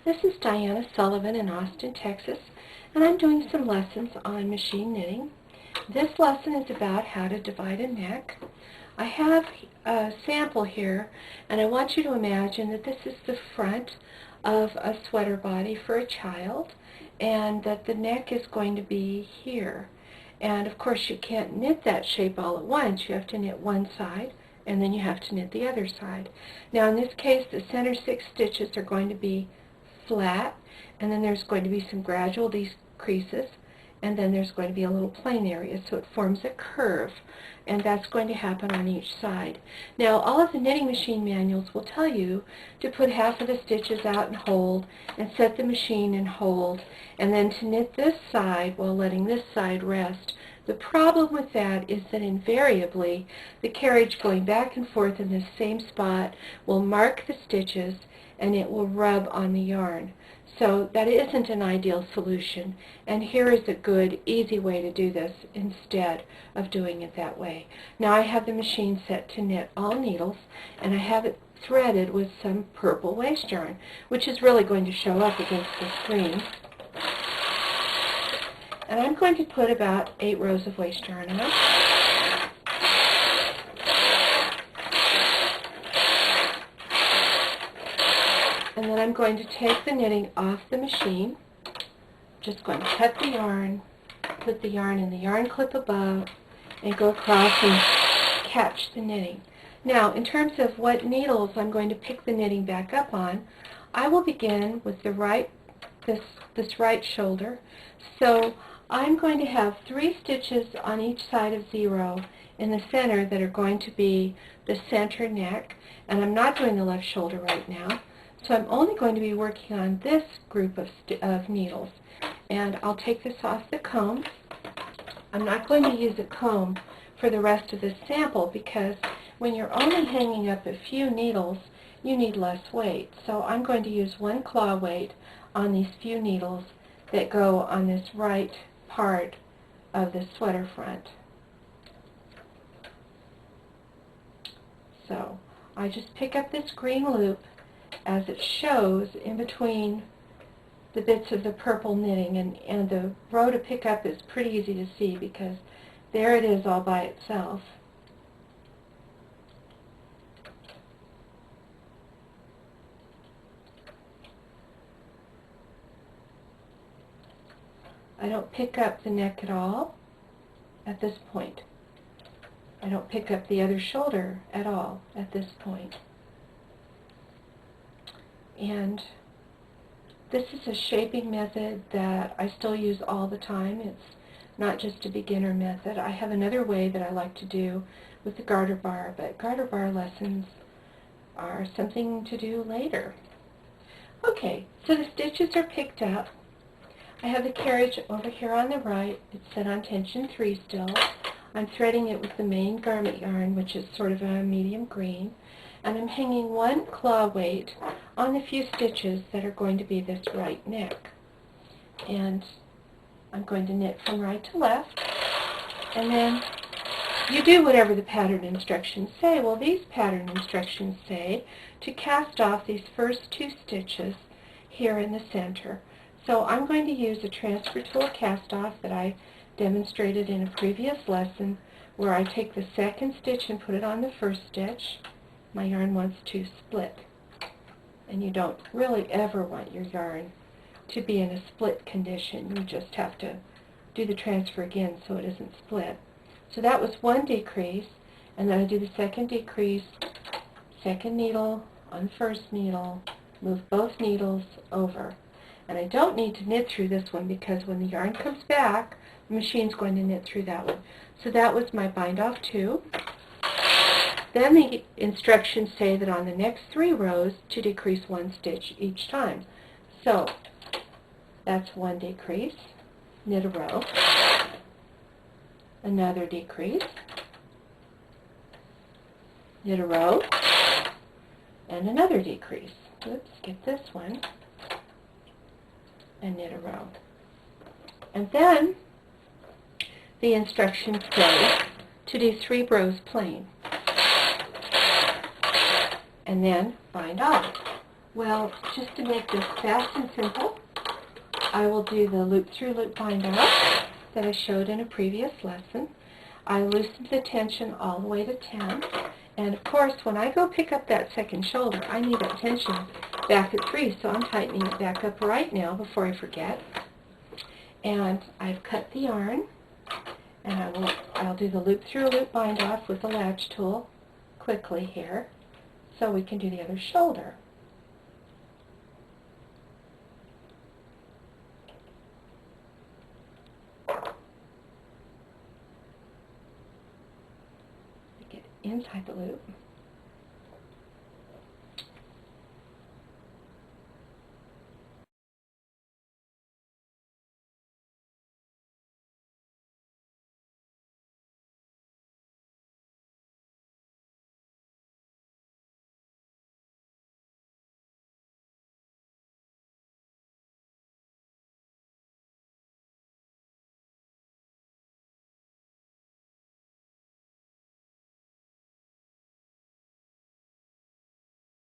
This is Diana Sullivan in Austin, Texas, and I'm doing some lessons on machine knitting. This lesson is about how to divide a neck. I have a sample here, and I want you to imagine that this is the front of a sweater body for a child, and that the neck is going to be here. And of course you can't knit that shape all at once. You have to knit one side, and then you have to knit the other side. Now in this case, the center 6 stitches are going to be flat, and then there's going to be some gradual decreases, and then there's going to be a little plain area, so it forms a curve, and that's going to happen on each side. Now all of the knitting machine manuals will tell you to put half of the stitches out and hold, and set the machine and hold, and then to knit this side while letting this side rest. The problem with that is that invariably the carriage going back and forth in this same spot will mark the stitches, and it will rub on the yarn. So that isn't an ideal solution, and here is a good, easy way to do this instead of doing it that way. Now I have the machine set to knit all needles, and I have it threaded with some purple waste yarn, which is really going to show up against the screen. And I'm going to put about 8 rows of waste yarn on. And then I'm going to take the knitting off the machine. Just going to cut the yarn, put the yarn in the yarn clip above, and go across and catch the knitting. Now, in terms of what needles I'm going to pick the knitting back up on, I will begin with the this right shoulder. So I'm going to have 3 stitches on each side of 0 in the center that are going to be the center neck, and I'm not doing the left shoulder right now. So I'm only going to be working on this group of needles. And I'll take this off the comb. I'm not going to use a comb for the rest of this sample because when you're only hanging up a few needles, you need less weight. So I'm going to use 1 claw weight on these few needles that go on this right part of the sweater front. So I just pick up this green loop as it shows in between the bits of the purple knitting, and the row to pick up is pretty easy to see because there it is all by itself. I don't pick up the neck at all at this point. I don't pick up the other shoulder at all at this point. And this is a shaping method that I still use all the time. It's not just a beginner method. I have another way that I like to do with the garter bar, but garter bar lessons are something to do later. Okay, so the stitches are picked up. I have the carriage over here on the right. It's set on tension 3 still. I'm threading it with the main garment yarn, which is sort of a medium green. And I'm hanging 1 claw weight on the few stitches that are going to be this right neck. And I'm going to knit from right to left, and then you do whatever the pattern instructions say. Well, these pattern instructions say to cast off these first 2 stitches here in the center. So I'm going to use a transfer tool cast off that I demonstrated in a previous lesson, where I take the 2nd stitch and put it on the 1st stitch. My yarn wants to split, and you don't really ever want your yarn to be in a split condition. You just have to do the transfer again so it isn't split. So that was 1 decrease, and then I do the 2nd decrease, 2nd needle on 1st needle, move both needles over. And I don't need to knit through this one because when the yarn comes back, the machine's going to knit through that one. So that was my bind off 2. Then the instructions say that on the next 3 rows to decrease 1 stitch each time. So that's 1 decrease, knit a row, another decrease, knit a row, and another decrease. Oops, get this one, and knit a row. And then the instructions say to do 3 rows plain, and then bind off. Well, just to make this fast and simple, I will do the loop through loop bind off that I showed in a previous lesson. I loosened the tension all the way to 10. And of course, when I go pick up that second shoulder, I need that tension back at 3, so I'm tightening it back up right now before I forget. And I've cut the yarn, and I'll do the loop through loop bind off with the latch tool quickly here, so we can do the other shoulder. Get inside the loop.